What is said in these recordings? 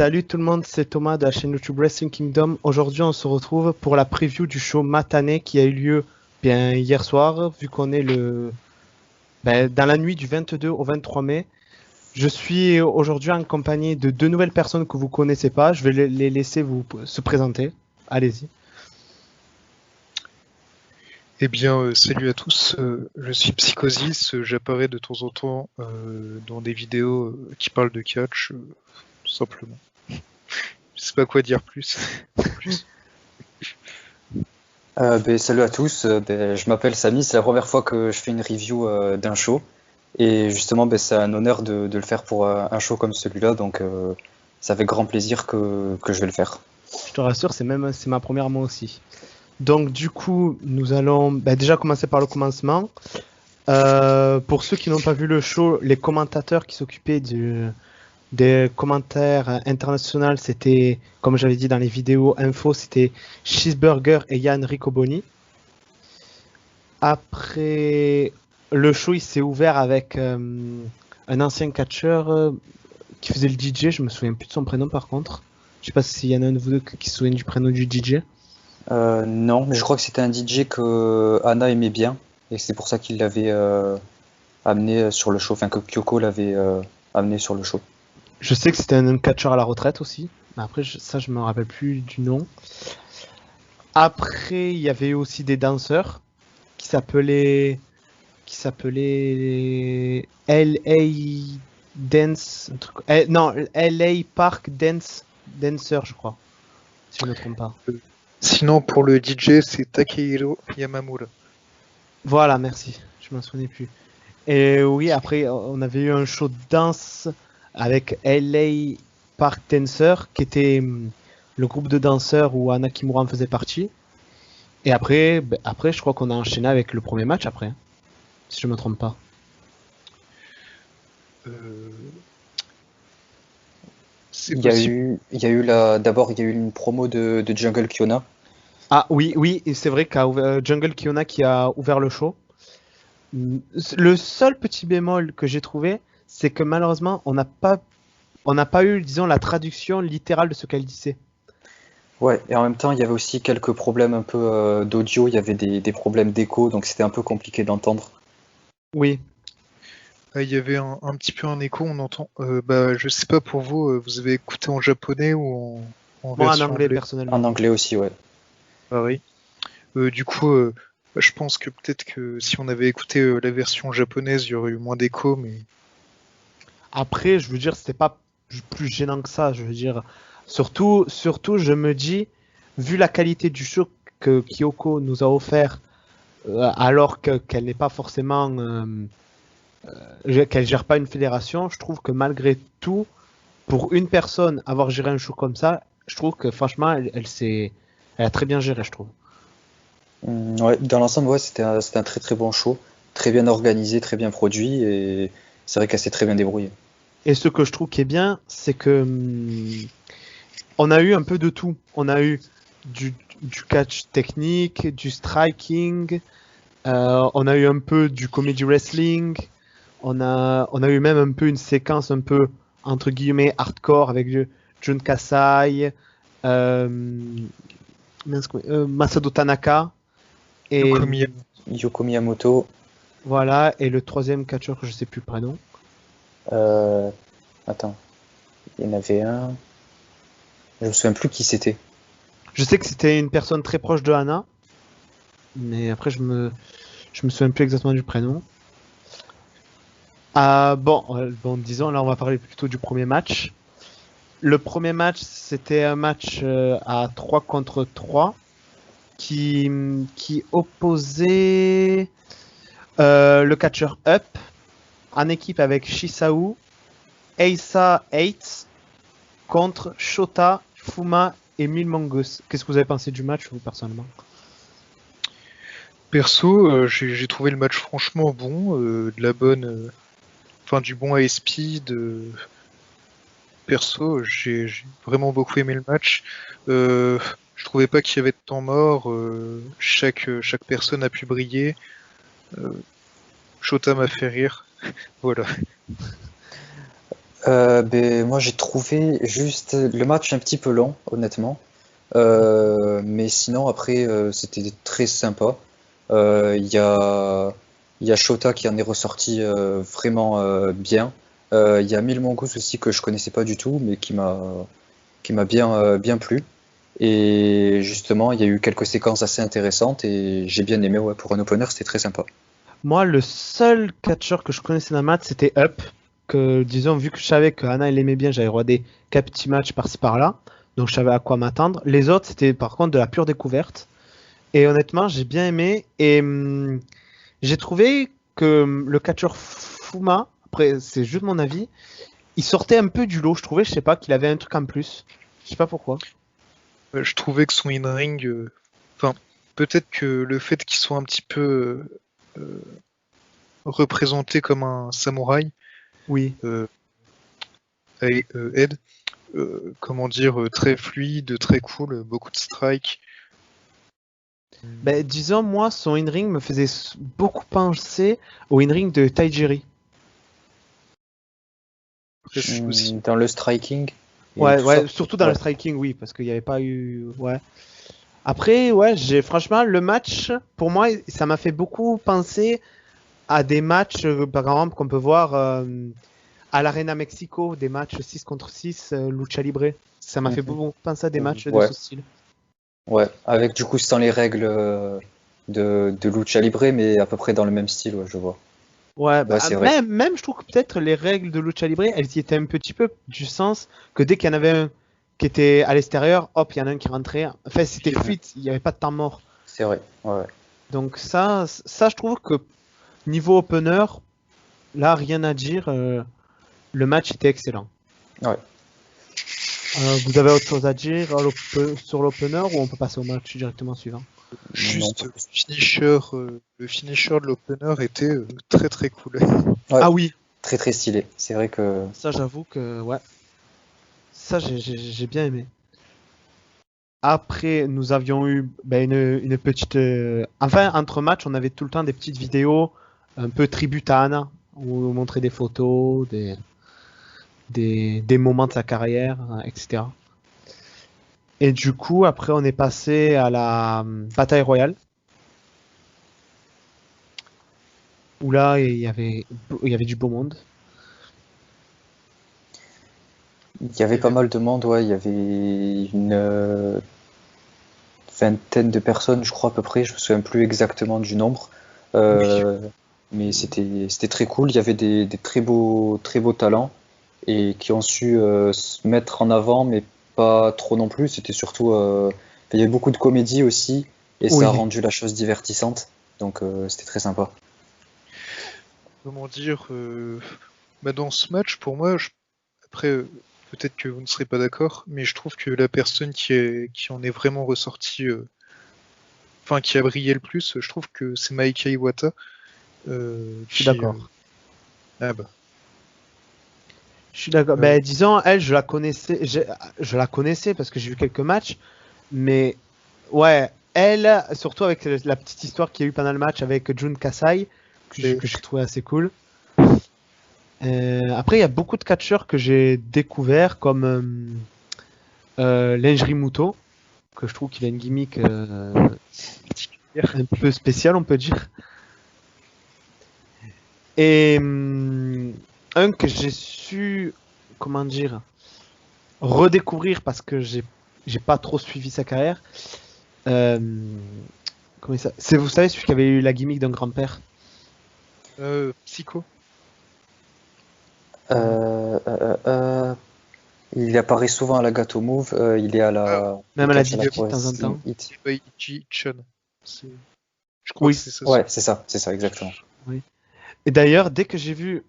Salut tout le monde, c'est Thomas de la chaîne YouTube Wrestling Kingdom. Aujourd'hui, on se retrouve pour la preview du show Matane qui a eu lieu bien hier soir, vu qu'on est dans la nuit du 22 au 23 mai. Je suis aujourd'hui en compagnie de deux nouvelles personnes que vous connaissez pas. Je vais les laisser se présenter. Allez-y. Eh bien, salut à tous, je suis Psychosis, j'apparais de temps en temps dans des vidéos qui parlent de catch, tout simplement. Je sais pas quoi dire plus. Salut à tous, je m'appelle Samy, c'est la première fois que je fais une review d'un show et justement c'est un honneur de le faire pour un show comme celui-là, donc ça fait grand plaisir que je vais le faire. Je te rassure, c'est ma première moi aussi. Donc du coup, nous allons déjà commencer par le commencement. Pour ceux qui n'ont pas vu le show, les commentateurs qui s'occupaient des commentaires internationaux, c'était, comme j'avais dit dans les vidéos info, c'était Cheeseburger et Yann Riccoboni. Après, le show il s'est ouvert avec un ancien catcheur qui faisait le DJ, je me souviens plus de son prénom par contre. Je sais pas s'il y en a un de vous deux qui se souvient du prénom du DJ. Non, mais je crois que c'était un DJ que Anna aimait bien et c'est pour ça qu'il l'avait amené sur le show, enfin que Kyoko l'avait amené sur le show. Je sais que c'était un catcheur à la retraite aussi, mais après je me rappelle plus du nom. Après, il y avait aussi des danseurs qui s'appelaient LA Dance, non, LA Park Dancer, je crois, si je ne me trompe pas. Sinon, pour le DJ, c'est Takehiro Yamamura. Voilà, merci, je m'en souvenais plus. Et oui, après, on avait eu un show de danse avec LA Park Dancer, qui était le groupe de danseurs où Anna Kimura en faisait partie. Et après, je crois qu'on a enchaîné avec le premier match après, si je me trompe pas. D'abord il y a eu une promo de Jungle Kyona. Ah oui, et c'est vrai qu'il y a Jungle Kyona qui a ouvert le show. Le seul petit bémol que j'ai trouvé, c'est que malheureusement, on n'a pas eu, disons, la traduction littérale de ce qu'elle disait. Ouais, et en même temps, il y avait aussi quelques problèmes un peu d'audio, il y avait des problèmes d'écho, donc c'était un peu compliqué d'entendre. Oui. Il y avait un petit peu un écho, on entend. Je sais pas pour vous, vous avez écouté en japonais ou en version en anglais, personnellement. En anglais aussi, ouais. Ah oui. Du coup, je pense que peut-être que si on avait écouté la version japonaise, il y aurait eu moins d'écho, mais... Après, je veux dire, c'était pas plus gênant que ça, je veux dire. Surtout, je me dis, vu la qualité du show que Kyoko nous a offert, alors qu'elle n'est pas forcément... qu'elle gère pas une fédération, je trouve que malgré tout, pour une personne, avoir géré un show comme ça, je trouve que franchement, elle a très bien géré, je trouve. Ouais, dans l'ensemble, ouais, c'était un très très bon show, très bien organisé, très bien produit, et c'est vrai qu'elle s'est très bien débrouillée. Et ce que je trouve qui est bien, c'est que on a eu un peu de tout. On a eu du catch technique, du striking, on a eu un peu du comedy wrestling, on a eu même un peu une séquence un peu entre guillemets hardcore avec Jun Kasai, Masato Tanaka et Yoko Miyamoto. Voilà, et le troisième catcheur que je sais plus le prénom. Attends, il y en avait un. Je me souviens plus qui c'était. Je sais que c'était une personne très proche de Hana, mais après je me souviens plus exactement du prénom. Disons, là on va parler plutôt du premier match. Le premier match, c'était un match à 3 contre 3 qui opposait le catcheur Up en équipe avec Shisao, Eisa 8 contre Shota, Fuma et Milmongus. Qu'est-ce que vous avez pensé du match, vous, personnellement? Perso, j'ai trouvé le match franchement bon, du bon ASP. Perso, j'ai vraiment beaucoup aimé le match. Je trouvais pas qu'il y avait de temps mort. Chaque personne a pu briller. Shota m'a fait rire. Voilà. Moi j'ai trouvé juste le match un petit peu long, honnêtement. Mais sinon après c'était très sympa. Il y a Shota qui en est ressorti vraiment bien. Il y a Mil Mongoose aussi que je connaissais pas du tout, mais qui m'a bien plu. Et justement, il y a eu quelques séquences assez intéressantes et j'ai bien aimé. Ouais, pour un opener, c'était très sympa. Moi, le seul catcheur que je connaissais dans le match, c'était Up. Que, disons, vu que je savais que Anna, elle aimait bien, j'avais regardé quelques petits matchs par-ci par-là. Donc, je savais à quoi m'attendre. Les autres, c'était par contre de la pure découverte. Et honnêtement, j'ai bien aimé. Et j'ai trouvé que le catcheur Fuma, après, c'est juste mon avis, il sortait un peu du lot. Je trouvais, je sais pas, qu'il avait un truc en plus. Je sais pas pourquoi. Je trouvais que son in-ring, enfin, peut-être que le fait qu'il soit un petit peu représenté comme un samouraï, Oui. Ed, comment dire, très fluide, très cool, beaucoup de strikes. Ben, disons, moi, son in-ring me faisait beaucoup penser au in-ring de Tajiri. Aussi. Dans le striking et Ouais, tout ouais, ça. surtout dans le Ouais. striking, oui, parce qu'il n'y avait pas eu. Ouais. Après, ouais, j'ai franchement, le match, pour moi, ça m'a fait beaucoup penser à des matchs, par exemple, qu'on peut voir à l'Arena Mexico, des matchs 6 contre 6, Lucha Libre. Ça m'a fait Mhm. beaucoup penser à des matchs de Ouais, ce style. ouais. Avec du coup sans les règles de lucha libre, mais à peu près dans le même style, ouais, je vois. Ouais, Ouais, bah, c'est vrai. même, je trouve que peut-être les règles de Lucha Libre, elles y étaient un petit peu du sens que dès qu'il y en avait un qui était à l'extérieur, hop, il y en a un qui rentrait. Enfin, c'était fluide, il n'y avait pas de temps mort. C'est vrai. Ouais. Donc ça, je trouve que niveau opener, là, rien à dire. Le match était excellent. Ouais. Vous avez autre chose à dire sur l'opener ou on peut passer au match directement suivant? Non, Juste pas plus. le finisher de l'opener était très très cool. Ouais. Ah oui, Très très stylé. C'est vrai que ça j'avoue que ouais, ça j'ai bien aimé. Après, nous avions eu ben, une petite. Enfin, entre matchs, on avait tout le temps des petites vidéos un peu tribute à Anna, où on montrait des photos, des moments de sa carrière, etc. Et du coup, après, on est passé à la bataille royale, où là, il y avait du beau monde. il y avait pas mal de monde. Ouais, il y avait une vingtaine de personnes, je crois à peu près. Je me souviens plus exactement du nombre. Oui. Euh, mais c'était très cool. Il y avait des très beaux talents et qui ont su se mettre en avant, mais pas trop non plus. C'était surtout, il y avait beaucoup de comédie aussi et ça a Oui. rendu la chose divertissante. Donc c'était très sympa. Comment dire, bah, dans ce match, pour moi, après, peut-être que vous ne serez pas d'accord, mais je trouve que la personne qui en est vraiment ressortie, enfin qui a brillé le plus, je trouve que c'est Maika Iwata, Je suis d'accord. ah bah, Je suis d'accord. euh, Ben, disons, elle, je la connaissais parce que j'ai vu quelques matchs, mais ouais, elle, surtout avec la petite histoire qu'il y a eu pendant le match avec Jun Kasai, c'est que j'ai trouvé assez cool. Après, il y a beaucoup de catcheurs que j'ai découvert, comme Lenjiri Muto, que je trouve qu'il a une gimmick un peu spéciale, on peut dire. Et un que j'ai su, comment dire, redécouvrir parce que j'ai pas trop suivi sa carrière. Euh, comment ça c'est vous savez celui qui avait eu la gimmick d'un grand-père. Psycho. Euh, euh, euh, il apparaît souvent à la Gato Move. Il est à Ah, il Même à la catch à la DDT de temps en Wrestling temps. Hit. Ichi Chan. C'est- Je crois Oui, que c'est ça. Ouais, c'est ça, exactement. oui. Et d'ailleurs, dès que j'ai vu,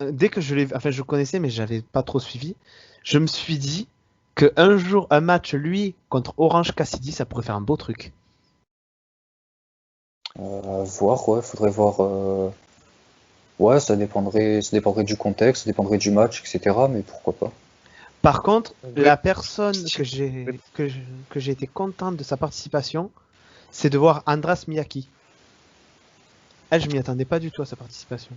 dès que je l'ai, enfin je connaissais mais j'avais pas trop suivi, je me suis dit que un jour un match lui contre Orange Cassidy, ça pourrait faire un beau truc. Voir, ouais, faudrait voir. Ouais, ça dépendrait du contexte, ça dépendrait du match, etc. Mais pourquoi pas. Par contre, En vrai, la personne style. que j'ai été contente de sa participation, c'est de voir Andras Miyaki. Elle, je m'y attendais pas du tout à sa participation.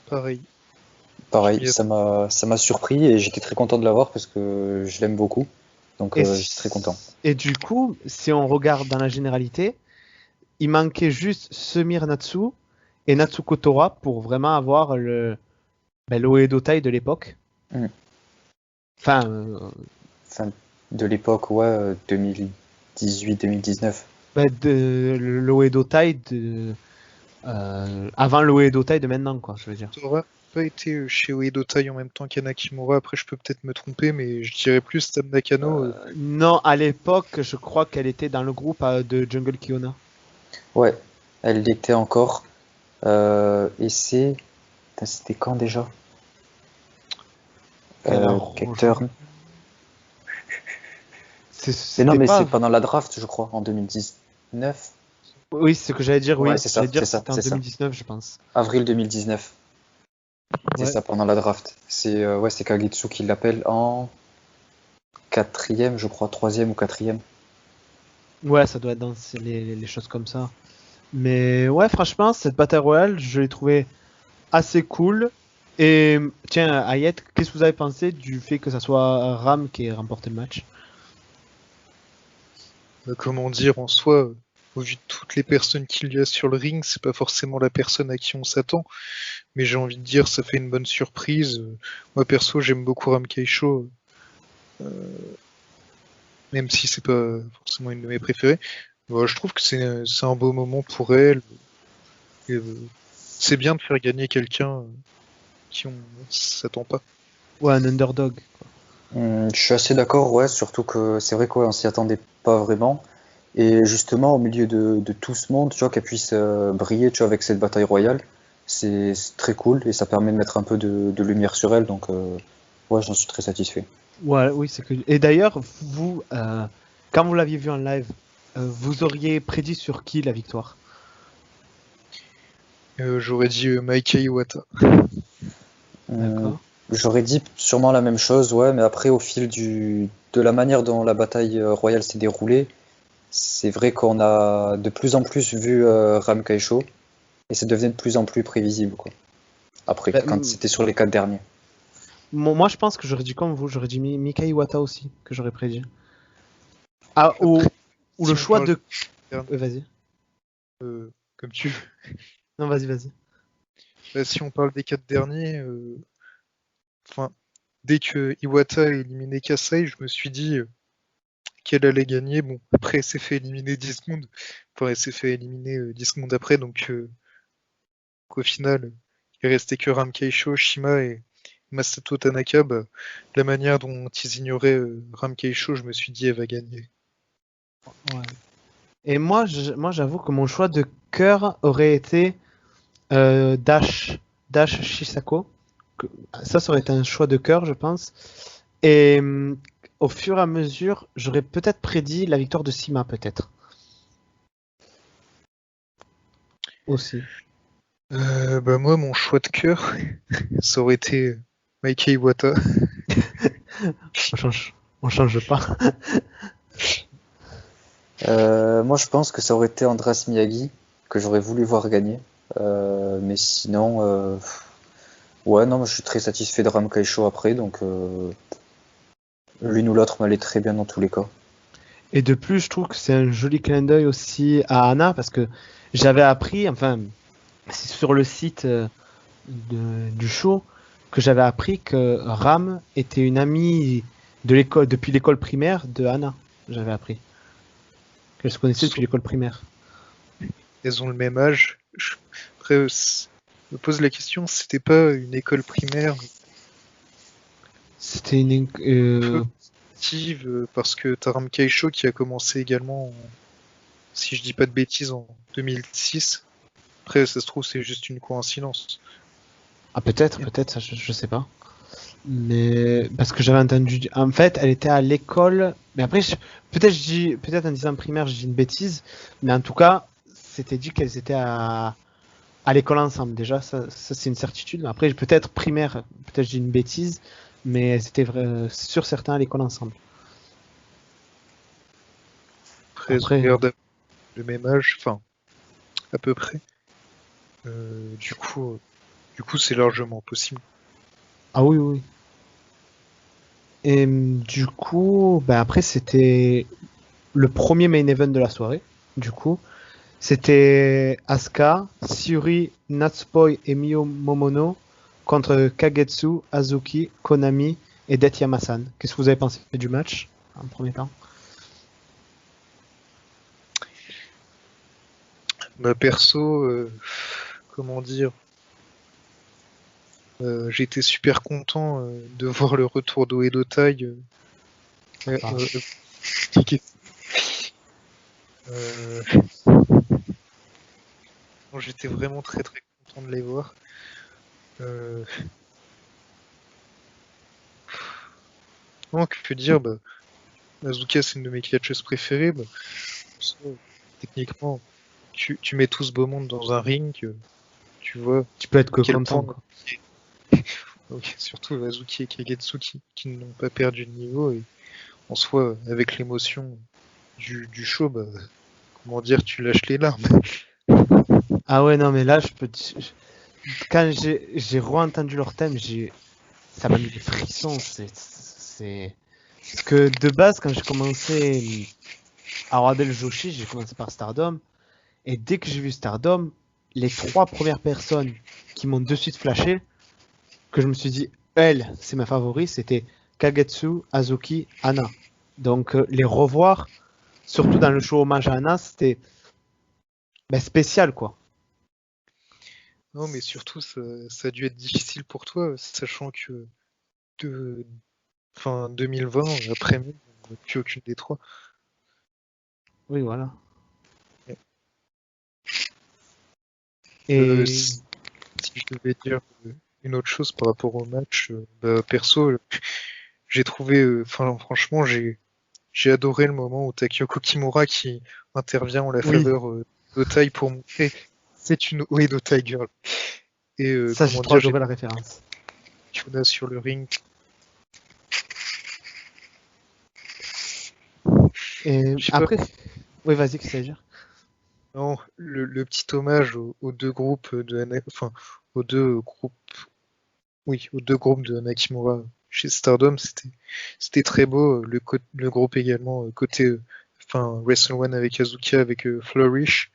Pareil. Pareil, Yes. ça m'a surpris et j'étais très content de l'avoir parce que je l'aime beaucoup. Donc, Et, j'étais très content. et du coup, si on regarde dans la généralité, il manquait juste Semir Natsu et Natsuko Tora pour vraiment avoir le Oedo Tai de l'époque. Mm. Enfin, Enfin, de l'époque, ouais, 2018-2019. le Oedo Tai avant le Oedo Tai de maintenant, quoi, je veux dire. T'auras pas été chez Uedo Tai en même temps qu'Anna Kimura. Après, je peux peut-être me tromper, mais je dirais plus Tam Nakano. Non, à l'époque, je crois qu'elle était dans le groupe de Jungle Kiona. Ouais, elle l'était encore. Et c'est. Putain, c'était quand déjà? Kate Turn. Mais non, C'était mais pas. c'est pendant la draft, je crois, en 2019. Oui, c'est ce que j'allais dire, Ouais, oui. c'est ça, J'allais dire c'est que ça, c'était en c'est ça. 2019, je pense. Avril 2019. C'est Ouais. ça, pendant la draft. C'est ouais, c'est Kagetsu qui l'appelle en quatrième, je crois, troisième ou quatrième. Ouais, ça doit être dans les choses comme ça. Mais ouais, franchement, cette Battle Royale, je l'ai trouvée assez cool. Et tiens, Ayet, qu'est-ce que vous avez pensé du fait que ça soit Ram qui ait remporté le match? Comment dire, en soi, au vu de toutes les personnes qu'il y a sur le ring, c'est pas forcément la personne à qui on s'attend. Mais j'ai envie de dire, ça fait une bonne surprise. Moi, perso, j'aime beaucoup Ram Keisho, même si c'est pas forcément une de mes préférées. Je trouve que c'est un beau moment pour elle. Et, c'est bien de faire gagner quelqu'un qui on s'attend pas. Ouais, un underdog. Je suis assez d'accord, ouais, surtout que c'est vrai qu'on s'y attendait pas vraiment. Et justement, au milieu de tout ce monde, tu vois, qu'elle puisse briller, tu vois, avec cette bataille royale, c'est très cool et ça permet de mettre un peu de lumière sur elle. Donc, ouais, j'en suis très satisfait. Ouais, oui, c'est que. Et d'ailleurs, vous, quand vous l'aviez vu en live, vous auriez prédit sur qui la victoire? J'aurais dit Maika Iwata. Hum, D'accord. J'aurais dit sûrement la même chose, ouais, mais après, au fil de la manière dont la bataille royale s'est déroulée, c'est vrai qu'on a de plus en plus vu Ram Kaisho et ça devenait de plus en plus prévisible, quoi. Après, Bah, quand c'était sur les quatre derniers. moi, je pense que j'aurais dit comme vous, j'aurais dit Mika Iwata aussi, que j'aurais prédit. Ah, Après, ou si le on choix parle de. de Vas-y. comme tu veux. Non, vas-y, vas-y. Si on parle des quatre derniers, enfin, dès que Iwata a éliminé Kasai, je me suis dit qu'elle allait gagner. Bon, après, elle s'est fait éliminer 10 secondes. Enfin, elle s'est fait éliminer 10 secondes après, donc qu'au final, il restait que Ram Keisho, Shima et Masato Tanaka. La manière dont ils ignoraient Ram Keisho, je me suis dit, elle va gagner. Ouais. Et moi, moi, j'avoue que mon choix de cœur aurait été Dash Shisako. Ça aurait été un choix de cœur, je pense. Et au fur et à mesure, j'aurais peut-être prédit la victoire de Sima, peut-être. Aussi. Moi, mon choix de cœur, ça aurait été Maika Iwata. On change pas. Moi, je pense que ça aurait été Andras Miyagi, que j'aurais voulu voir gagner. Mais sinon, ouais, non, moi, je suis très satisfait de Ram Kaisho après, donc l'une ou l'autre m'allait très bien dans tous les cas. Et de plus, je trouve que c'est un joli clin d'œil aussi à Anna, parce que j'avais appris, enfin, c'est sur le site du show, que j'avais appris que Ram était une amie de l'école, depuis l'école primaire de Anna. J'avais appris qu'elle se connaissait depuis l'école primaire. Elles ont le même âge. Après, je me pose la question, c'était pas une école primaire C'était une. active parce que t'as Ram Keisho qui a commencé également, si je dis pas de bêtises, en 2006. Après, ça se trouve, c'est juste une coïncidence. Ah, peut-être, ça, je sais pas. Mais parce que j'avais entendu. En fait, elle était à l'école. Mais après, peut-être en disant primaire, je dis une bêtise. Mais en tout cas, c'était dit qu'elles étaient à l'école ensemble. Déjà, ça c'est une certitude. Mais après, peut-être primaire, peut-être je dis une bêtise. Mais elles étaient sur certains à l'école ensemble. Après, elles ont Après, l'air d'avoir le même âge, enfin, à peu près. Du coup, c'est largement possible. Ah oui, oui. Et du coup, ben après, c'était le premier main event de la soirée. Du coup, c'était Asuka, Syuri, Natsupoi et Mio Momono contre Kagetsu, Azuki, Konami et Det Yamasan. Qu'est-ce que vous avez pensé du match en premier temps? Bah, perso, comment dire, j'étais super content de voir le retour d'Oedo Tai. Ah. Euh, bon, j'étais vraiment très très content de les voir. Non, que dire, bah, Asuka c'est une de mes catcheuses préférées. Bah, ça, techniquement, tu mets tout ce beau monde dans un ring, tu vois Tu peux être que à quel content, point. quoi. Ok, surtout Azuki et Kagetsu qui n'ont pas perdu de niveau et en soi, avec l'émotion du show, bah, comment dire, tu lâches les larmes. Ah ouais, non, mais là, quand j'ai re-entendu leur thème, ça m'a mis des frissons. Parce que de base, quand j'ai commencé à regarder le Joshi, j'ai commencé par Stardom. Et dès que j'ai vu Stardom, les 3 premières personnes qui m'ont de suite flashé, que je me suis dit, elle, c'est ma favorite, c'était Kagetsu, Azuki, Anna. Donc les revoir, surtout dans le show hommage à Anna, c'était spécial, quoi. Non, mais surtout, ça a dû être difficile pour toi, sachant que de, fin 2020, après-midi, on n'a plus aucune des trois. Oui, voilà. Ouais. Et Si je devais dire une autre chose par rapport au match, bah, perso, j'ai trouvé, franchement, j'ai adoré le moment où Takayoko Kimura qui intervient en la oui, faveur d'Otai pour montrer c'est une Oedo Tiger. Et ça, j'ai comment trop dire, j'ai adoré la référence. Yuna sur le ring. Et Je sais pas, après, oui, vas-y, qu'est-ce que ça veut dire? non, le petit hommage aux deux groupes enfin, aux deux groupes, oui, aux deux groupes de Nakamura chez Stardom, c'était très beau. Le groupe également, côté, enfin, Wrestle One avec Azuka, avec Flourish.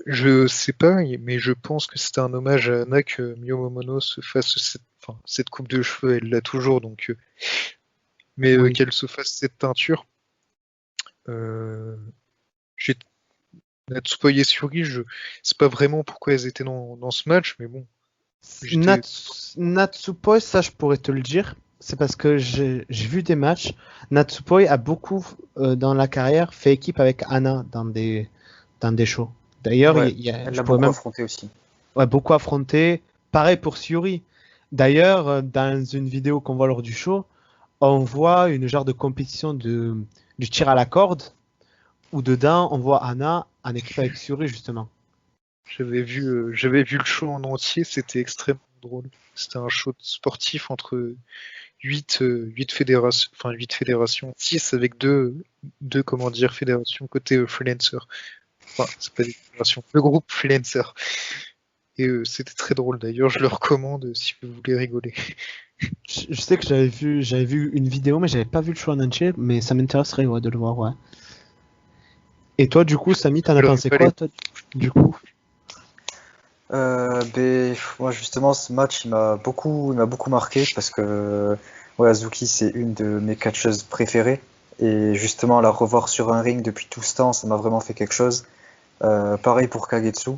Je sais pas, mais je pense que c'était un hommage à Anna que Mio Momono se fasse cette coupe de cheveux, elle l'a toujours, donc, mais Oui. qu'elle se fasse cette teinture. J'ai Natsupoi et Syuri, c'est pas vraiment pourquoi elles étaient dans ce match, mais bon, j'étais. Natsupoi, ça, je pourrais te le dire. C'est parce que j'ai vu des matchs. Natsupoi a beaucoup, dans la carrière, fait équipe avec Anna dans des shows. D'ailleurs, Ouais, elle je l'a pourrais beaucoup même affronté aussi. beaucoup affronter. Pareil pour Syuri. D'ailleurs, dans une vidéo qu'on voit lors du show, on voit une genre de compétition du tir à la corde, où dedans, on voit Anna en équipe avec Syuri, justement. J'avais vu le show en entier, c'était extrêmement drôle. C'était un show sportif entre 8 fédérations, enfin 8 fédérations, 6 avec deux comment dire, fédérations côté freelancer. Enfin, c'est pas des fédérations, le groupe freelancer. Et c'était très drôle d'ailleurs, je le recommande si vous voulez rigoler. Je sais que j'avais vu une vidéo, mais j'avais pas vu le show en entier, mais ça m'intéresserait ouais, de le voir, ouais. Et toi, du coup, Samy, t'en as Je le pensé rigolais. quoi, toi, du coup? Moi justement ce match il m'a beaucoup marqué parce que ouais, Azuki c'est une de mes catcheuses préférées et justement la revoir sur un ring depuis tout ce temps ça m'a vraiment fait quelque chose. Pareil pour Kagetsu,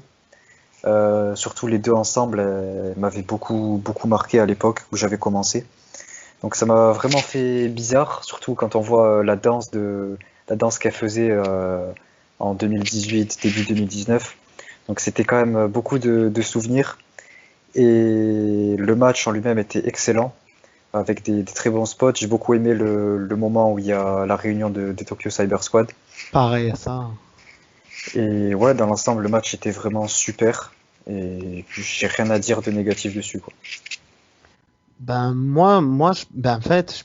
surtout les deux ensemble m'avaient beaucoup marqué à l'époque où j'avais commencé. Donc ça m'a vraiment fait bizarre, surtout quand on voit la danse qu'elle faisait en 2018 début 2019. Donc c'était quand même beaucoup de souvenirs. Et le match en lui-même était excellent, avec des très bons spots. J'ai beaucoup aimé le moment où il y a la réunion des Tokyo Cyber Squad. Pareil à ça. Et ouais, dans l'ensemble, le match était vraiment super. Et j'ai rien à dire de négatif dessus, quoi. Ben, en fait,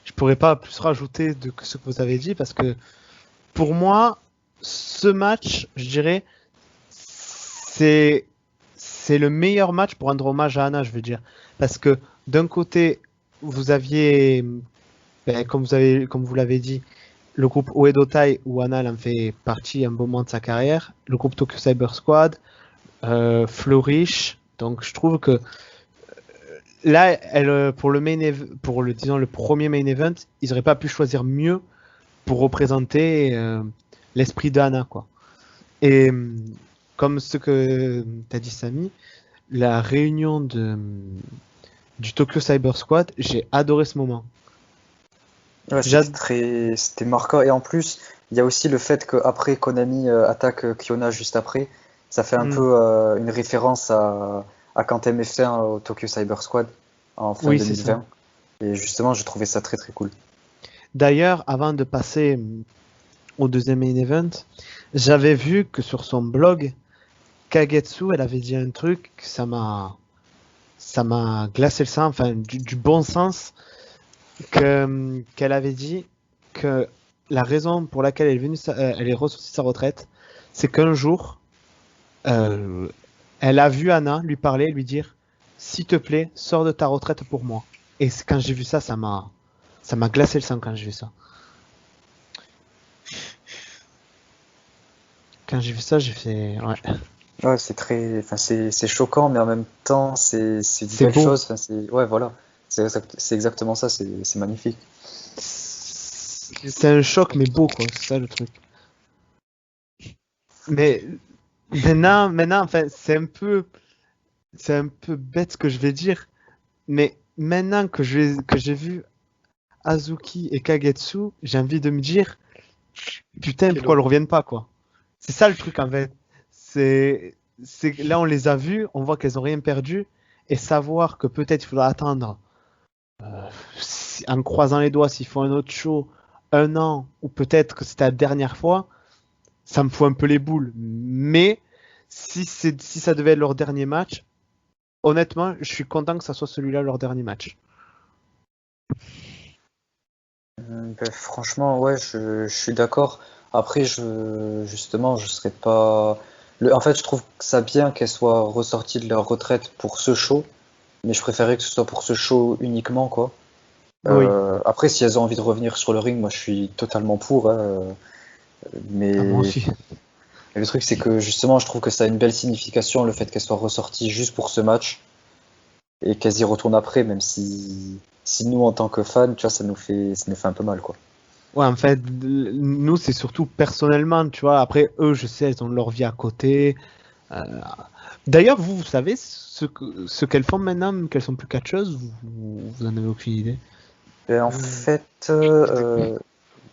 je pourrais pas plus rajouter de que ce que vous avez dit, parce que pour moi, ce match, je dirais, c'est le meilleur match pour rendre hommage à Anna, je veux dire. parce que d'un côté, vous aviez, comme vous l'avez dit, le groupe Oedotai où Anna elle en fait partie un bon moment de sa carrière, le groupe Tokyo Cyber Squad, Flourish. Donc je trouve que là, pour disons le premier main event, ils n'auraient pas pu choisir mieux pour représenter l'esprit d'Anna, quoi. Et comme ce que t'as dit, Samy, la réunion du Tokyo Cyber Squad, j'ai adoré ce moment. Ouais, c'était marquant. Et en plus, il y a aussi le fait qu'après Konami attaque Kiona juste après, ça fait un peu une référence à quand MF1 au Tokyo Cyber Squad en fin 2020. Et justement, j'ai trouvé ça très très cool. D'ailleurs, avant de passer au deuxième main event, j'avais vu que sur son blog, Kagetsu, elle avait dit un truc, ça m'a glacé le sang, enfin du bon sens, qu'elle avait dit que la raison pour laquelle elle est ressortie de sa retraite, c'est qu'un jour, elle a vu Anna lui parler, lui dire s'il te plaît, sors de ta retraite pour moi. Et quand j'ai vu ça, ça m'a glacé le sang quand j'ai vu ça. Quand j'ai vu ça, j'ai fait ouais. Ouais, c'est choquant, mais en même temps, c'est une belle beau. chose. Ouais, voilà. C'est exactement ça, c'est magnifique. C'est un choc, mais beau, quoi. C'est ça le truc. Mais maintenant, enfin, c'est un peu bête ce que je vais dire, mais maintenant que j'ai vu Azuki et Kagetsu, j'ai envie de me dire, putain, pourquoi elles reviennent pas, quoi. C'est ça le truc, en fait. C'est là, on les a vus, on voit qu'elles ont rien perdu, et savoir que peut-être il faudra attendre, en croisant les doigts, s'il faut un autre show, 1 an, ou peut-être que c'était la dernière fois, ça me fout un peu les boules. Mais si ça devait être leur dernier match, honnêtement, je suis content que ça soit celui-là leur dernier match. Franchement, ouais, je suis d'accord. Après, justement, je serais pas. En fait, je trouve ça bien qu'elles soient ressorties de leur retraite pour ce show, mais je préférais que ce soit pour ce show uniquement, quoi. Oui. Après, si elles ont envie de revenir sur le ring, moi je suis totalement pour, hein, mais Moi aussi. le truc c'est que justement je trouve que ça a une belle signification le fait qu'elles soient ressorties juste pour ce match et qu'elles y retournent après, même si nous en tant que fans, tu vois, ça nous fait un peu mal, quoi. Ouais, en fait, nous, c'est surtout personnellement, tu vois. Après, eux, je sais, elles ont leur vie à côté. D'ailleurs, vous savez ce qu'elles font maintenant, qu'elles sont plus catcheuses, vous en avez aucune idée? Et en fait,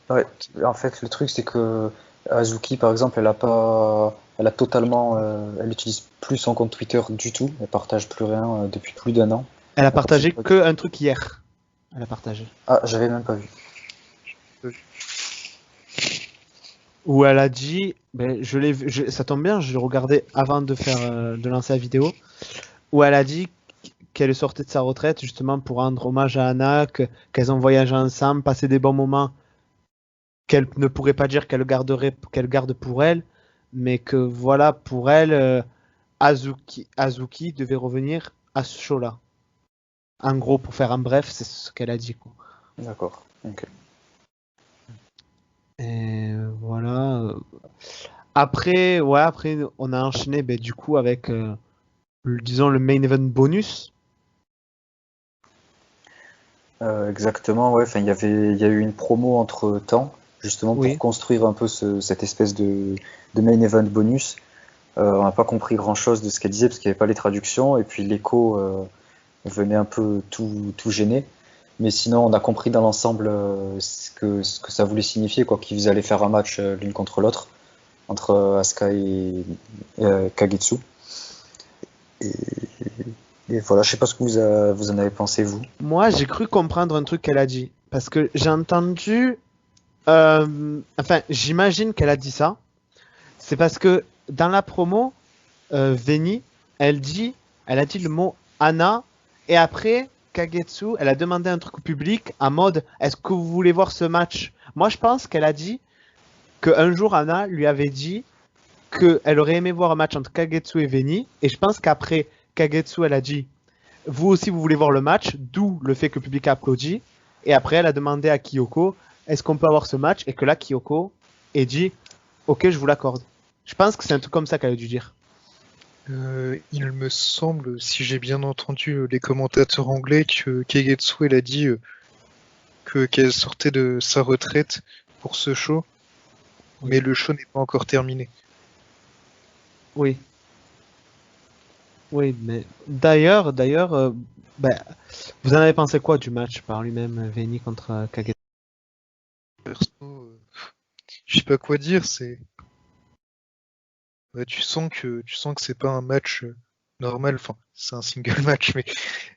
ouais, en fait, le truc c'est que Azuki, par exemple, elle a totalement, elle utilise plus son compte Twitter du tout. Elle partage plus rien depuis plus d'1 an. Elle a partagé que un truc hier. Elle a partagé. Ah, j'avais même pas vu. Où elle a dit, ben, ça tombe bien, je l'ai regardé avant de lancer la vidéo, où elle a dit qu'elle sortait de sa retraite justement pour rendre hommage à Anna, qu'elles ont voyagé ensemble, passé des bons moments, qu'elle ne pourrait pas dire qu'elle garde pour elle, mais que voilà, pour elle, Azuki devait revenir à ce show-là. En gros, pour faire un bref, c'est ce qu'elle a dit, quoi. D'accord. Ok. Et voilà. Après, on a enchaîné du coup avec, disons, le main event bonus. Exactement, ouais. Enfin, il y a eu une promo entre temps, justement pour construire un peu cette espèce de main event bonus. On n'a pas compris grand chose de ce qu'elle disait parce qu'il n'y avait pas les traductions et puis l'écho venait un peu tout gêner. Mais sinon, on a compris dans l'ensemble ce que ça voulait signifier, quoi, qu'ils allaient faire un match l'une contre l'autre entre Asuka et Kagetsu. Et voilà, je sais pas ce que vous en avez pensé, vous. Moi, j'ai cru comprendre un truc qu'elle a dit. Parce que j'ai entendu... enfin, j'imagine qu'elle a dit ça. C'est parce que dans la promo, Veni, elle a dit le mot Anna. Et après, Kagetsu, elle a demandé un truc au public en mode est-ce que vous voulez voir ce match? Moi, je pense qu'elle a dit qu'un jour, Anna lui avait dit qu'elle aurait aimé voir un match entre Kagetsu et Veni. Et je pense qu'après, Kagetsu, elle a dit vous aussi vous voulez voir le match, d'où le fait que le public a applaudi. Et après, elle a demandé à Kyoko, est-ce qu'on peut avoir ce match? Et que là, Kyoko ait dit, ok, je vous l'accorde. Je pense que c'est un truc comme ça qu'elle a dû dire. Il me semble, si j'ai bien entendu les commentateurs anglais, que Kagetsu elle a dit qu'elle sortait de sa retraite pour ce show, mais le show n'est pas encore terminé. Oui. Oui, mais d'ailleurs, vous en avez pensé quoi du match par lui-même, Veni contre Kagetsu? Perso, je sais pas quoi dire, tu sens que c'est pas un match normal, enfin c'est un single match, mais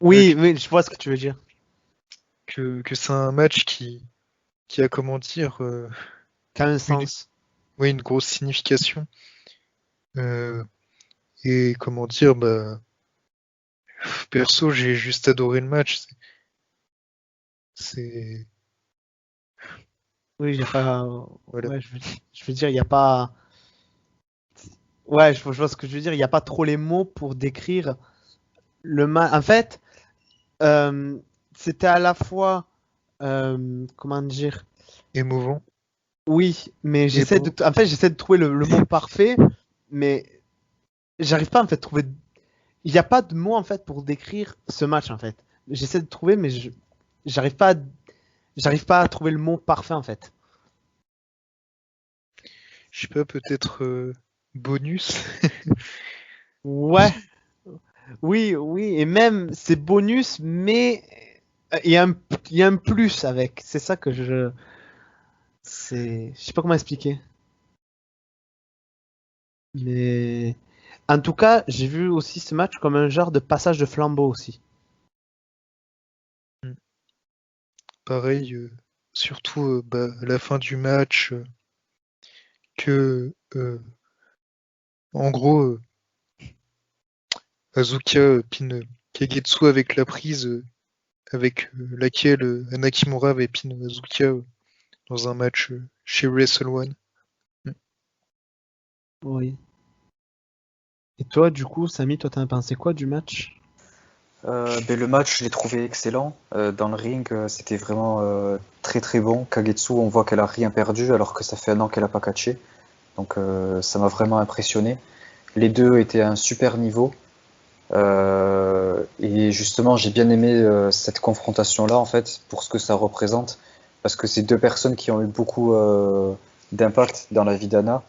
Oui, oui, je vois ce que tu veux dire. que c'est un match qui a comment dire Qu'a un sens. une grosse signification. Et comment dire, perso j'ai juste adoré le match. C'est Oui, j'ai pas. voilà. Ouais, je veux dire, il n'y a pas. Ouais, je vois ce que je veux dire. Il n'y a pas trop les mots pour décrire le match. En fait, c'était à la fois. Comment dire? Émouvant. Oui, mais Et beau. En fait, j'essaie de trouver le mot parfait, mais j'arrive pas en fait à trouver. Il n'y a pas de mot en fait pour décrire ce match en fait. J'essaie de trouver, mais j'arrive pas, j'arrive pas à trouver le mot parfait en fait. Je sais pas, peut-être bonus. Ouais, oui, oui, et même c'est bonus, mais il y a un plus avec. C'est ça que je sais pas comment expliquer. Mais en tout cas, j'ai vu aussi ce match comme un genre de passage de flambeau aussi. Pareil, surtout à la fin du match, que en gros Azuka pin Kagetsu avec la prise avec laquelle Ana Kimura avait pin Azuka dans un match chez Wrestle One. Oui. Et toi, du coup, Samy, toi, t'en as pensé quoi du match? Le match, je l'ai trouvé excellent. Dans le ring, c'était vraiment très très bon. Kagetsu, on voit qu'elle a rien perdu alors que ça fait un an qu'elle a pas catché. Donc ça m'a vraiment impressionné. Les deux étaient à un super niveau. Et justement, j'ai bien aimé cette confrontation-là, en fait, pour ce que ça représente. Parce que c'est deux personnes qui ont eu beaucoup d'impact dans la vie d'Anna.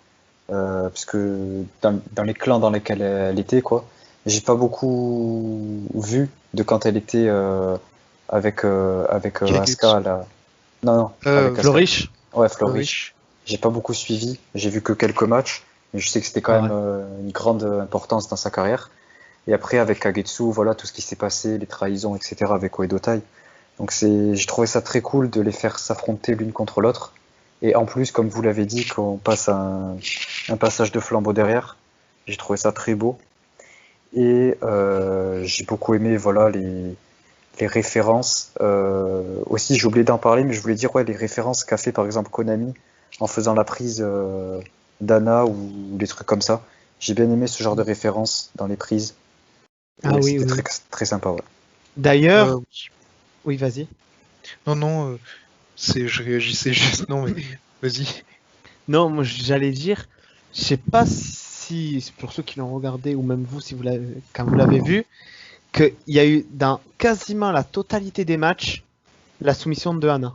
Parce que dans les clans dans lesquels elle était, quoi. J'ai pas beaucoup vu de quand elle était avec Kagetsu. Asuka, là. Non, non, avec Asuka. Flourish? Ouais, Flourish. Flourish. J'ai pas beaucoup suivi. J'ai vu que quelques matchs. Mais je sais que c'était quand Ouais. même une grande importance dans sa carrière. Et après, avec Kagetsu, voilà, tout ce qui s'est passé, les trahisons, etc., avec Oedo Tai. Donc j'ai trouvé ça très cool de les faire s'affronter l'une contre l'autre. Et en plus, comme vous l'avez dit, qu'on passe un passage de flambeau derrière. J'ai trouvé ça très beau. Et j'ai beaucoup aimé, voilà, les références. Aussi, j'ai oublié d'en parler, mais je voulais dire, ouais, les références qu'a fait par exemple Konami en faisant la prise d'Anna ou des trucs comme ça. J'ai bien aimé ce genre de références dans les prises. Ah Et oui, c'était oui. très, très sympa, ouais. D'ailleurs, Oui. oui, vas-y. Non, je réagissais juste. Non, mais vas-y. Non, moi j'allais dire, je sais pas si pour ceux qui l'ont regardé ou même vous si vous l'avez quand vous l'avez vu, qu'il y a eu dans quasiment la totalité des matchs la soumission de Hana.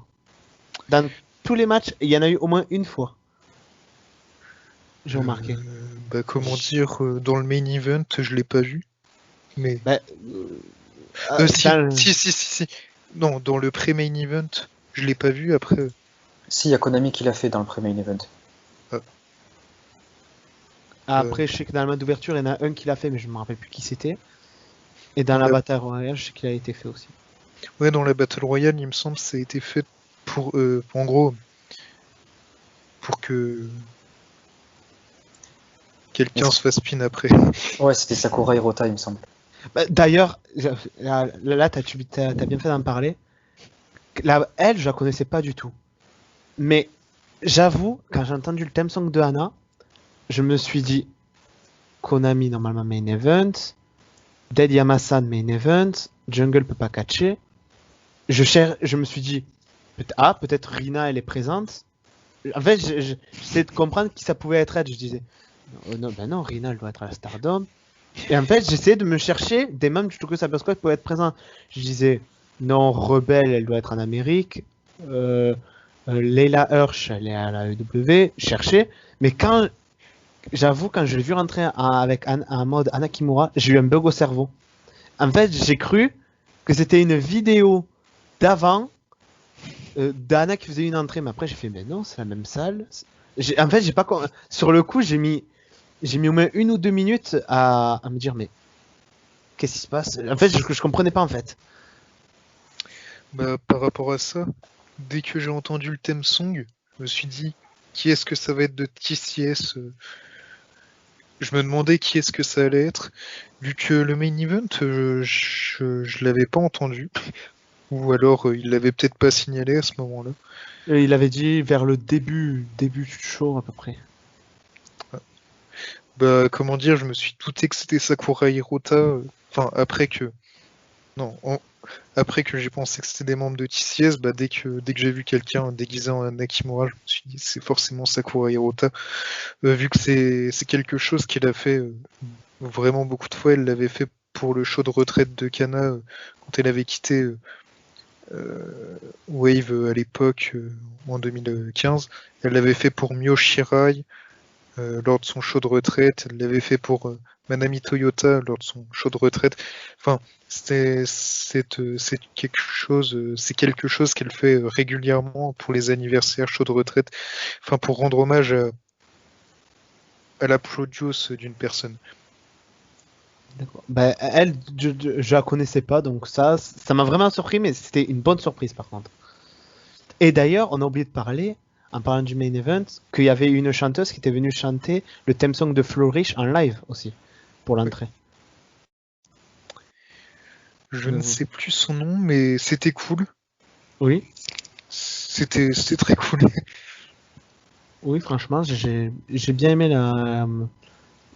Dans tous les matchs, il y en a eu au moins une fois. J'ai remarqué. Comment dire, dans le main event, je l'ai pas vu. Mais. Bah, Si, dans- si. Non, dans le pré-main event, je l'ai pas vu. Après, Si, il y a Konami qui l'a fait dans le premier event. Après, je sais que dans le match d'ouverture, il y en a un qui l'a fait, mais je me rappelle plus qui c'était. Et dans la Ouais. bataille royale, je sais qu'il a été fait aussi. Ouais, dans la Battle Royale, il me semble que ça a été fait pour, en gros, pour que quelqu'un se fasse pin après. Ouais, c'était Sakura Hirota, il me semble. Bah, d'ailleurs, là, t'as bien fait d'en parler. Là, elle, je la connaissais pas du tout. Mais j'avoue, quand j'ai entendu le theme song de Hana, je me suis dit Konami normalement main event, Dead Yamasan main event, Jungle peut pas catcher. Je me suis dit, peut-être Rina elle est présente. En fait, j'essayais de comprendre qui ça pouvait être elle. Je disais, non, ben non, Rina elle doit être à la Stardom. Et en fait, j'essayais de me chercher des membres du Tokyo Cyber Squad qui pouvaient être présents. Je disais, non, Rebelle elle doit être en Amérique. Leila Hirsch elle est à la EW. Chercher. Mais j'avoue, quand je l'ai vu rentrer avec un mode Anna Kimura, j'ai eu un bug au cerveau. En fait, j'ai cru que c'était une vidéo d'avant d'Anna qui faisait une entrée, mais après j'ai fait, mais non, c'est la même salle. En fait, j'ai pas sur le coup, j'ai mis au moins 1 ou 2 minutes à me dire, mais qu'est-ce qui se passe? En fait, je comprenais pas en fait. Bah, par rapport à ça, dès que j'ai entendu le theme song, je me suis dit, qui est-ce que ça va être de TCS? Je me demandais qui est-ce que ça allait être, vu que le main event, je l'avais pas entendu, ou alors il l'avait peut-être pas signalé à ce moment-là. Il avait dit vers le début du show à peu près. Bah, comment dire, je me suis douté que c'était Sakura Hirota, enfin, après que j'ai pensé que c'était des membres de TCS, bah, dès que j'ai vu quelqu'un déguisé en Nakamura, je me suis dit c'est forcément Sakura Hirota, vu que c'est quelque chose qu'elle a fait vraiment beaucoup de fois. Elle l'avait fait pour le show de retraite de Kana quand elle avait quitté Wave à l'époque en 2015. Elle l'avait fait pour Mio Shirai lors de son show de retraite. Elle l'avait fait pour Manami Toyota lors de son show de retraite. Enfin, c'est quelque chose qu'elle fait régulièrement pour les anniversaires, show de retraite. Enfin, pour rendre hommage à la produce d'une personne. D'accord. Bah, elle, je la connaissais pas, donc ça m'a vraiment surpris, mais c'était une bonne surprise par contre. Et d'ailleurs, on a oublié de parler, en parlant du main event, qu'il y avait une chanteuse qui était venue chanter le theme song de Flourish en live aussi, pour l'entrée. Je ne sais plus son nom, mais c'était cool. Oui. C'était très cool. Oui, franchement, j'ai bien aimé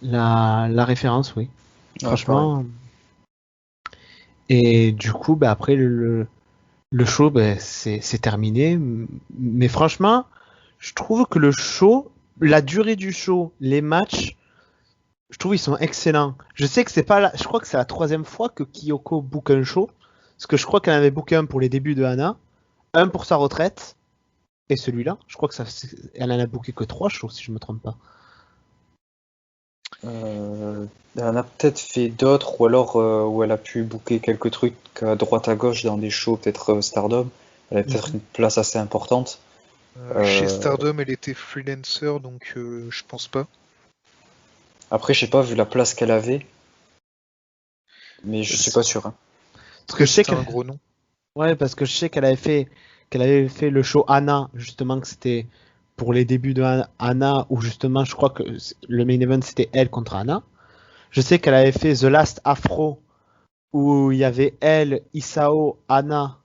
la référence, oui. Franchement. Et du coup, bah, après le show, bah, c'est terminé. Mais franchement, je trouve que le show, la durée du show, les matchs, je trouve ils sont excellents. Je sais que c'est pas je crois que c'est la 3e fois que Kyoko book un show. Parce que je crois qu'elle avait booké un pour les débuts de Hana, un pour sa retraite, et celui-là. Je crois que elle en a booké que 3 shows, si je me trompe pas. Elle en a peut-être fait d'autres, ou alors où elle a pu booker quelques trucs à droite à gauche dans des shows, peut-être Stardom. Elle a peut-être une place assez importante. Chez Stardom, elle était freelancer, donc je pense pas. Après, je sais pas, vu la place qu'elle avait, mais je suis pas sûr. Hein. Parce que je sais c'est un gros nom. Ouais, parce que je sais qu'elle avait fait le show Anna, justement, que c'était pour les débuts de Anna, où justement, je crois que le main event c'était elle contre Anna. Je sais qu'elle avait fait The Last Afro, où il y avait elle, Isao, Anna,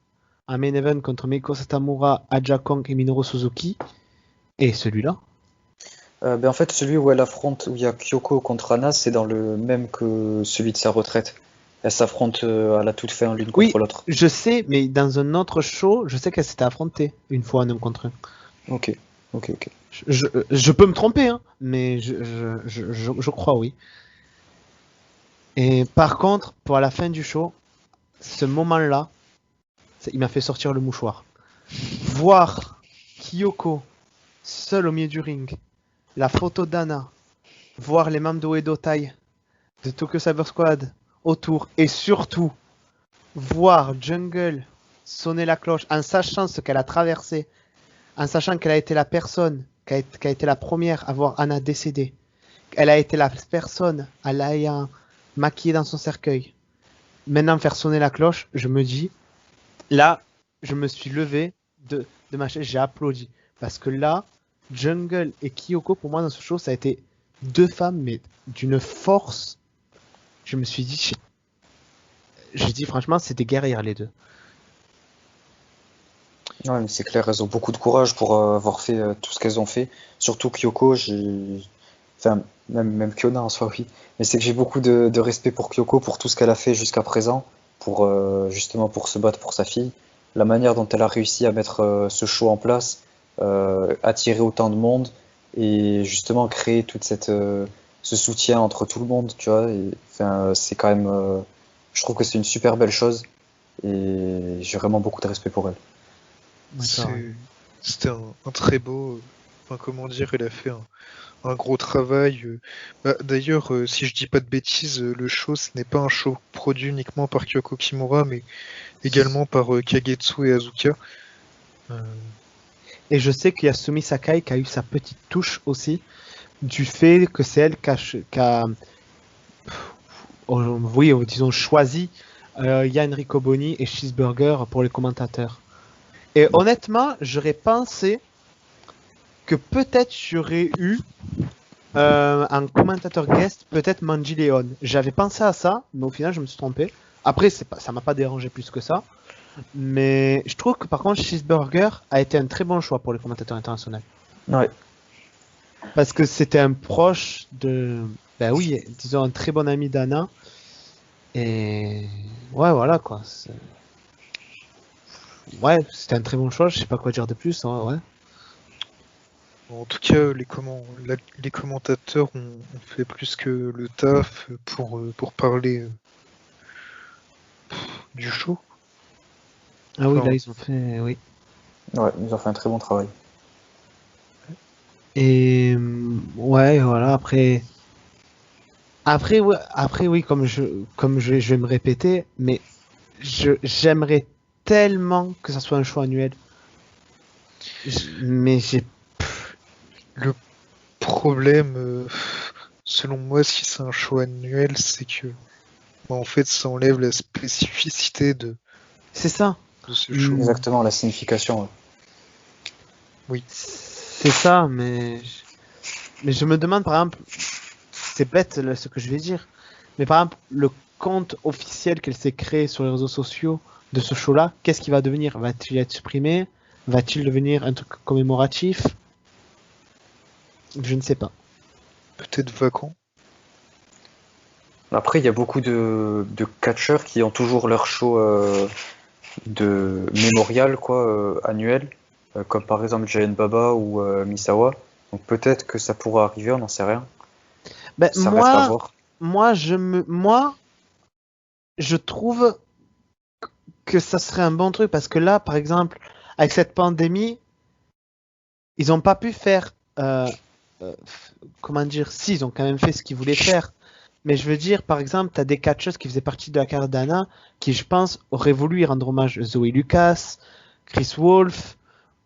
un main event contre Meiko Satamura, Aja Kong et Minoru Suzuki. Et celui-là. En fait, celui où elle affronte, où il y a Kyoko contre Anna, c'est dans le même que celui de sa retraite. Elles s'affrontent à la toute fin l'une contre l'autre. Je sais, mais dans un autre show, je sais qu'elles s'étaient affrontées une fois en un contre un. Ok. Je peux me tromper, hein, mais je crois, oui. Et par contre, pour la fin du show, ce moment-là, il m'a fait sortir le mouchoir. Voir Kyoko seule au milieu du ring, la photo d'Anna, voir les membres de Oedo Tai, de Tokyo Cyber Squad autour, et surtout voir Jungle sonner la cloche en sachant ce qu'elle a traversé, en sachant qu'elle a été la personne qui a été la première à voir Anna décédée. Elle a été la personne à l'ayant maquillée dans son cercueil. Maintenant, faire sonner la cloche, je me dis, là, je me suis levé de ma chaise, j'ai applaudi. Parce que là, Jungle et Kyoko, pour moi, dans ce show, ça a été 2 femmes, mais d'une force. Je me suis dit, franchement, c'est des guerrières, les deux. Ouais, mais c'est clair, elles ont beaucoup de courage pour avoir fait tout ce qu'elles ont fait. Surtout Kyoko, enfin, même Kyona en soi, oui. Mais c'est que j'ai beaucoup de respect pour Kyoko, pour tout ce qu'elle a fait jusqu'à présent, pour justement pour se battre pour sa fille. La manière dont elle a réussi à mettre ce show en place, attirer autant de monde et justement créer toute ce soutien entre tout le monde, tu vois. Et, enfin, c'est quand même, je trouve que c'est une super belle chose et j'ai vraiment beaucoup de respect pour elle. D'accord. C'était un très beau. Enfin, comment dire, elle a fait un gros travail. D'ailleurs, si je dis pas de bêtises, le show, ce n'est pas un show produit uniquement par Kyoko Kimura, mais également par Kagetsu et Azuka. Et je sais qu'il y a Sumi Sakai qui a eu sa petite touche aussi, du fait que c'est elle oui, disons, choisi Yann Riccoboni et Cheeseburger pour les commentateurs. Et honnêtement, j'aurais pensé que peut-être j'aurais eu un commentateur guest, peut-être Manji Leon. J'avais pensé à ça, mais au final, je me suis trompé. Après, ça m'a pas dérangé plus que ça. Mais je trouve que par contre, Cheeseburger a été un très bon choix pour les commentateurs internationaux. Ouais. Parce que c'était un proche de. Ben oui, disons un très bon ami d'Anna. Et. Ouais, voilà quoi. Ouais, c'était un très bon choix, je sais pas quoi dire de plus. Hein, ouais. En tout cas, les commentateurs ont fait plus que le taf pour parler du show. Ah oui, Enfin, là ils ont fait. Oui. Ouais, ils ont fait un très bon travail. Et. Ouais, voilà, après. Après, oui, je vais me répéter, mais j'aimerais tellement que ça soit un show annuel. Mais j'ai. le problème, selon moi, si c'est un show annuel, c'est que en fait, ça enlève la spécificité C'est ça. de ce show. Exactement, la signification. Ouais. Oui. C'est ça, mais je me demande par exemple, c'est bête là, ce que je vais dire, mais par exemple, le compte officiel qu'elle s'est créé sur les réseaux sociaux de ce show-là, qu'est-ce qu'il va devenir? Va-t-il être supprimé? Va-t-il devenir un truc commémoratif? Je ne sais pas. Peut-être vacant. Après, il y a beaucoup de catcheurs qui ont toujours leur show de mémorial, quoi, annuel, comme par exemple Giant Baba ou Misawa. Donc peut-être que ça pourra arriver, on n'en sait rien. Ben, Ça reste à voir. moi, je trouve que ça serait un bon truc parce que là, par exemple, avec cette pandémie, ils n'ont pas pu faire, comment dire, si, ils ont quand même fait ce qu'ils voulaient faire. Mais je veux dire, par exemple, tu as des catcheuses qui faisaient partie de la carrière d'Anna qui, je pense, auraient voulu y rendre hommage. Zoe Lucas, Chris Wolf,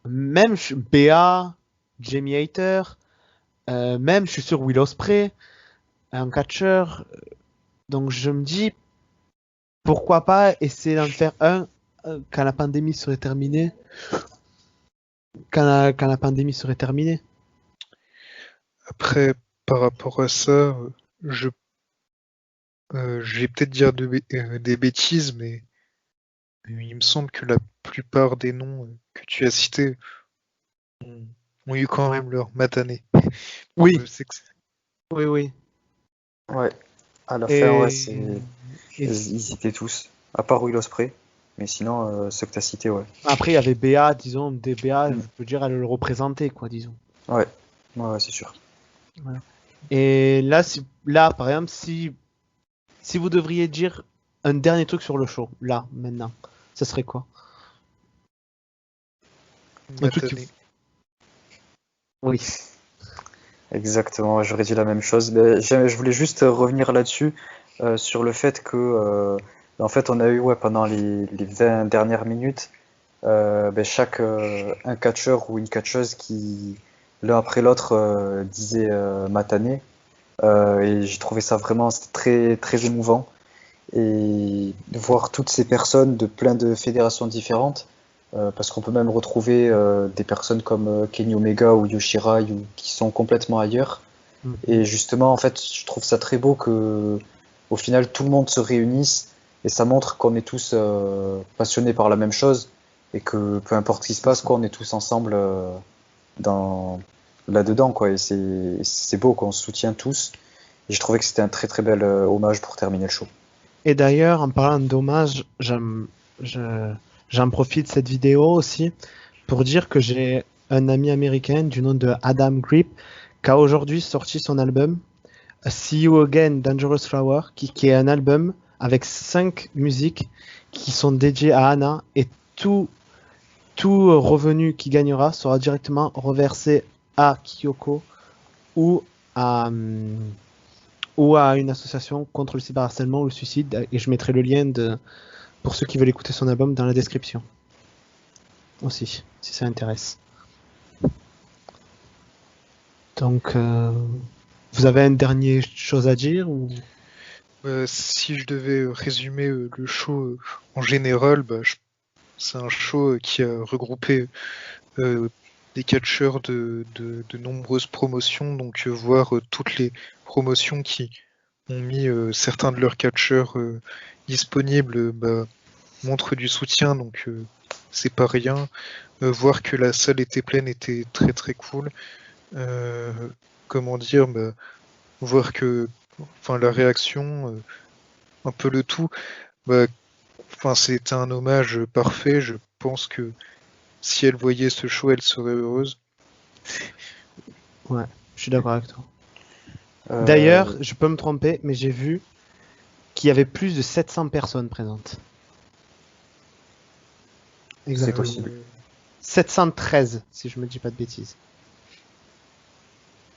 même Bea, Jamie Hayter, même, je suis sûr, Will Ospreay, un catcheur. Donc je me dis, pourquoi pas essayer d'en faire un quand la pandémie serait terminée. Quand la pandémie serait terminée. Après, par rapport à ça, je vais peut-être dire des bêtises, mais il me semble que la plupart des noms que tu as cités ont eu quand même leur matinée. Oui. Je sais que Oui, oui. Ouais. À la Et- fin, ouais, et- ils étaient tous. À part Will Ospreay. Mais sinon, ceux que tu as cités, ouais. Après, il y avait Béa, disons, des Béa, Mm. je peux dire, elle le représentait, quoi, disons. Ouais, ouais, c'est sûr. Et là, là, par exemple, si vous devriez dire un dernier truc sur le show, là, maintenant, ça serait quoi? Un truc matinée. Oui. Exactement, j'aurais dit la même chose. Mais je voulais juste revenir là-dessus, sur le fait que, en fait, on a eu, ouais, pendant les 20 dernières minutes, un catcheur ou une catcheuse qui, l'un après l'autre, disait Matané. Et j'ai trouvé ça vraiment c'était très, très émouvant. Et de voir toutes ces personnes de plein de fédérations différentes, parce qu'on peut même retrouver des personnes comme Kenny Omega ou Yoshirai qui sont complètement ailleurs. Mhm. Et justement, en fait, je trouve ça très beau que, au final, tout le monde se réunisse et ça montre qu'on est tous passionnés par la même chose et que peu importe ce qui se passe, quoi, on est tous ensemble dans là-dedans, quoi. Et c'est beau qu'on se soutient tous. Et je trouvais que c'était un très très bel hommage pour terminer le show. Et d'ailleurs, en parlant d'hommage, j'en profite de cette vidéo aussi pour dire que j'ai un ami américain du nom de Adam Grip qui a aujourd'hui sorti son album See You Again, Dangerous Flower, qui est un album avec 5 musiques qui sont dédiées à Anna et tout revenu qui gagnera sera directement reversé à Kyoko ou à, ou à une association contre le cyberharcèlement ou le suicide. Et je mettrai le lien pour ceux qui veulent écouter son album dans la description. Aussi, si ça intéresse. Donc, vous avez une dernière chose à dire ou... Si je devais résumer le show en général, c'est un show qui a regroupé des catcheurs de nombreuses promotions, donc voir toutes les promotions qui ont mis certains de leurs catcheurs disponibles montre du soutien, donc c'est pas rien. Voir que la salle était pleine était très très cool. Comment dire, voir que la réaction, un peu le tout, c'était un hommage parfait. Je pense que si elle voyait ce show, elle serait heureuse. Ouais, je suis d'accord avec toi. D'ailleurs, je peux me tromper, mais j'ai vu qu'il y avait plus de 700 personnes présentes. C'est possible. 713, si je me dis pas de bêtises.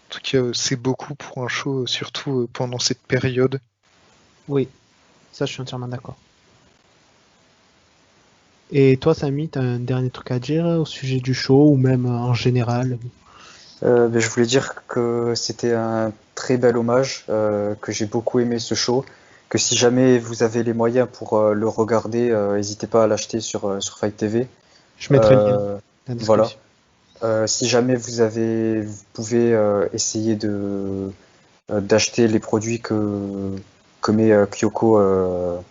En tout cas, c'est beaucoup pour un show, surtout pendant cette période. Oui, ça je suis entièrement d'accord. Et toi, Samy, t'as un dernier truc à dire au sujet du show ou même en général? Je voulais dire que c'était un très bel hommage, que j'ai beaucoup aimé ce show, que si jamais vous avez les moyens pour le regarder, n'hésitez pas à l'acheter sur Fight TV. Je mettrai le lien dans la description. Voilà. Si jamais vous pouvez essayer d'acheter les produits que met Kyoko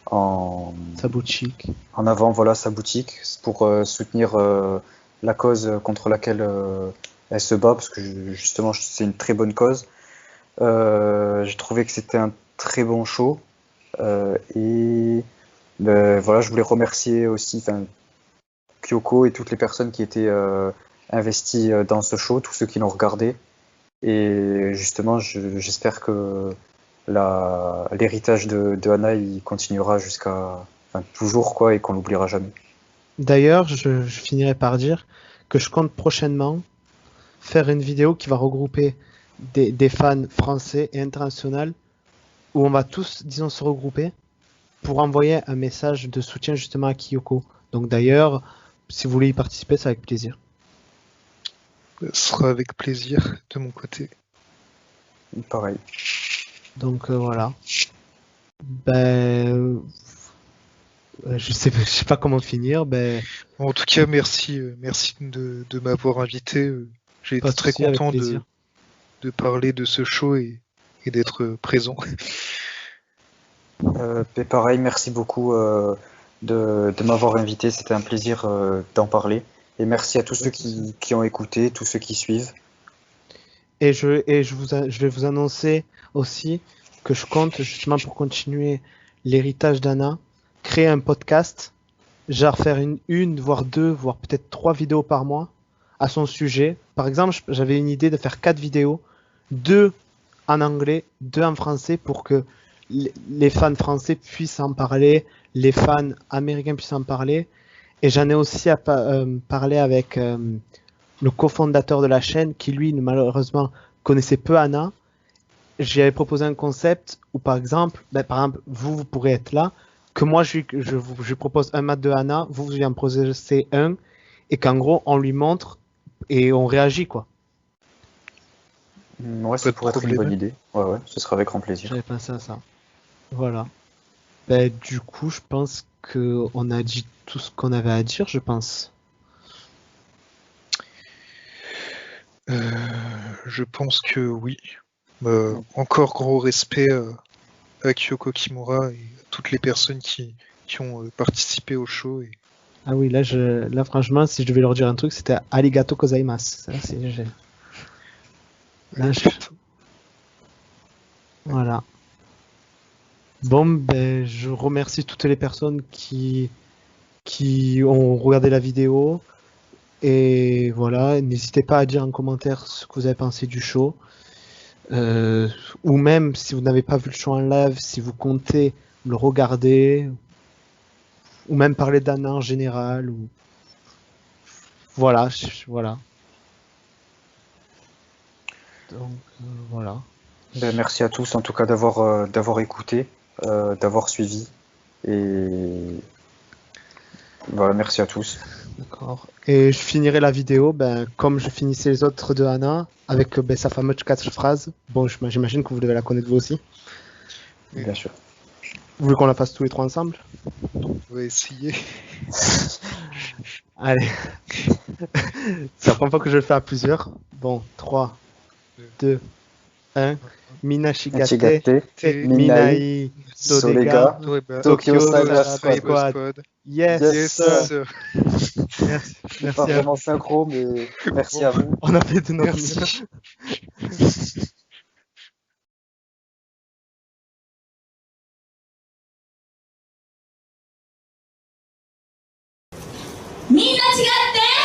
sa boutique. En avant, voilà, sa boutique, pour soutenir la cause contre laquelle elle se bat, parce que justement c'est une très bonne cause. J'ai trouvé que c'était un très bon show et voilà, je voulais remercier aussi Kyoko et toutes les personnes qui étaient investies dans ce show, tous ceux qui l'ont regardé, et justement j'espère que l'héritage de Anna il continuera jusqu'à toujours quoi, et qu'on l'oubliera jamais. D'ailleurs, je finirai par dire que je compte prochainement faire une vidéo qui va regrouper des fans français et internationaux où on va tous, disons, se regrouper pour envoyer un message de soutien justement à Kyoko. Donc d'ailleurs, si vous voulez y participer, c'est avec plaisir. Ce sera avec plaisir de mon côté. Pareil. Donc voilà. Je sais pas comment finir. En tout cas, merci de m'avoir invité. J'ai été très content de parler de ce show et d'être présent. Pareil, merci beaucoup de m'avoir invité. C'était un plaisir d'en parler. Et merci à tous ceux qui ont écouté, tous ceux qui suivent. Et je vais vous annoncer aussi que je compte justement pour continuer l'héritage d'Anna, créer un podcast, genre faire une, voire 2, voire peut-être 3 vidéos par mois à son sujet. Par exemple, j'avais une idée de faire 4 vidéos, 2 en anglais, 2 en français pour que les fans français puissent en parler, les fans américains puissent en parler. Et j'en ai aussi parlé avec le cofondateur de la chaîne qui lui malheureusement connaissait peu Anna. J'avais proposé un concept où par exemple vous pourrez être là, que moi je lui propose un match de Anna, vous lui en proposez un, et qu'en gros on lui montre et on réagit quoi. Ouais, ça pourrait être une bonne idée. Ouais, ce sera avec grand plaisir. J'avais pensé à ça. Voilà. Du coup, je pense qu'on a dit tout ce qu'on avait à dire, je pense. Je pense que oui. Encore gros respect à Kyoko Kimura et à toutes les personnes qui ont participé au show. Ah oui, là franchement, si je devais leur dire un truc, c'était arigato gozaimasu. Voilà. Bon, ben, je remercie toutes les personnes qui ont regardé la vidéo. Et voilà, n'hésitez pas à dire en commentaire ce que vous avez pensé du show. Euh, ou même si vous n'avez pas vu le show en live, si vous comptez le regarder, ou même parler d'Anna en général. Ou... Voilà, voilà. Donc voilà. Ben, merci à tous en tout cas d'avoir écouté, d'avoir suivi. Et voilà, merci à tous. D'accord. Et je finirai la vidéo, ben, comme je finissais les autres de Anna, avec ben, sa fameuse 4 phrases. Bon, j'imagine que vous devez la connaître vous aussi. Bien sûr. Vous voulez qu'on la fasse tous les trois ensemble? On va essayer. Allez. C'est la première fois que je le fais à plusieurs. Bon, 3, 2, 1. Minashigate, Achigate, Minai, Sodega, Solega, Tokyo Cyber Squad. Squad. Yes, Yes, sir. Merci, Je suis merci pas à vraiment vous. synchro, mais merci à vous. On a fait de notre Merci. mieux.みんな違って